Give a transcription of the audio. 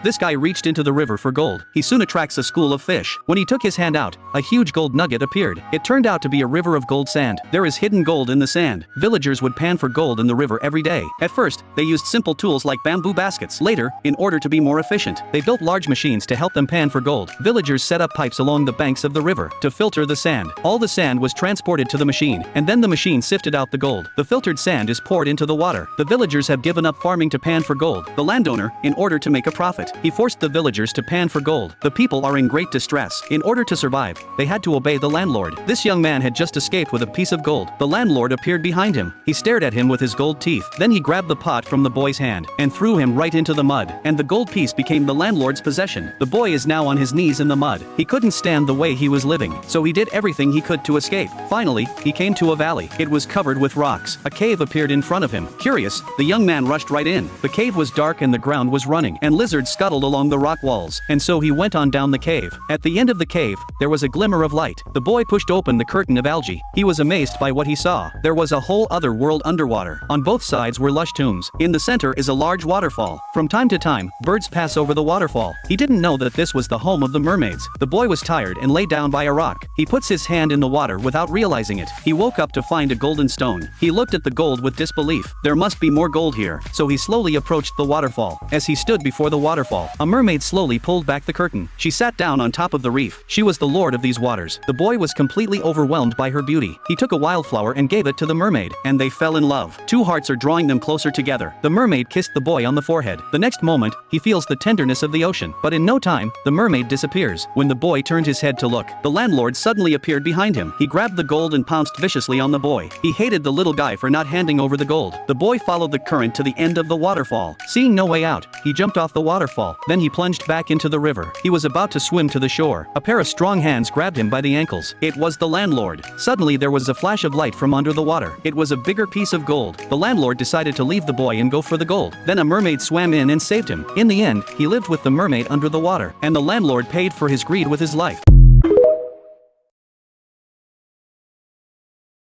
This guy reached into the river for gold. He soon attracts a school of fish. When he took his hand out, a huge gold nugget appeared. It turned out to be a river of gold sand. There is hidden gold in the sand. Villagers would pan for gold in the river every day. At first, they used simple tools like bamboo baskets. Later, in order to be more efficient, they built large machines to help them pan for gold. Villagers set up pipes along the banks of the river to filter the sand. All the sand was transported to the machine, and then the machine sifted out the gold. The filtered sand is poured into the water. The villagers have given up farming to pan for gold. The landowner, in order to make a profit, he forced the villagers to pan for gold. The people are in great distress. In order to survive, they had to obey the landlord. This young man had just escaped with a piece of gold. The landlord appeared behind him. He stared at him with his gold teeth. Then he grabbed the pot from the boy's hand and threw him right into the mud, and the gold piece became the landlord's possession. The boy is now on his knees in the mud. He couldn't stand the way he was living, so he did everything he could to escape. Finally, he came to a valley. It was covered with rocks. A cave appeared in front of him. Curious, the young man rushed right in. The cave was dark and the ground was running, and lizards scuttled along the rock walls, and so he went on down the cave. At the end of the cave, there was a glimmer of light. The boy pushed open the curtain of algae. He was amazed by what he saw. There was a whole other world underwater. On both sides were lush tombs. In the center is a large waterfall. From time to time, birds pass over the waterfall. He didn't know that this was the home of the mermaids. The boy was tired and lay down by a rock. He puts his hand in the water without realizing it. He woke up to find a golden stone. He looked at the gold with disbelief. There must be more gold here. So he slowly approached the waterfall. As he stood before the waterfall, a mermaid slowly pulled back the curtain. She sat down on top of the reef. She was the lord of these waters. The boy was completely overwhelmed by her beauty. He took a wildflower and gave it to the mermaid, and they fell in love. Two hearts are drawing them closer together. The mermaid kissed the boy on the forehead. The next moment, he feels the tenderness of the ocean. But in no time, the mermaid disappears. When the boy turned his head to look, the landlord suddenly appeared behind him. He grabbed the gold and pounced viciously on the boy. He hated the little guy for not handing over the gold. The boy followed the current to the end of the waterfall. Seeing no way out, he jumped off the waterfall. Then he plunged back into the river. He was about to swim to the shore. A pair of strong hands grabbed him by the ankles. It was the landlord. Suddenly there was a flash of light from under the water. It was a bigger piece of gold. The landlord decided to leave the boy and go for the gold. Then a mermaid swam in and saved him. In the end, he lived with the mermaid under the water, and the landlord paid for his greed with his life.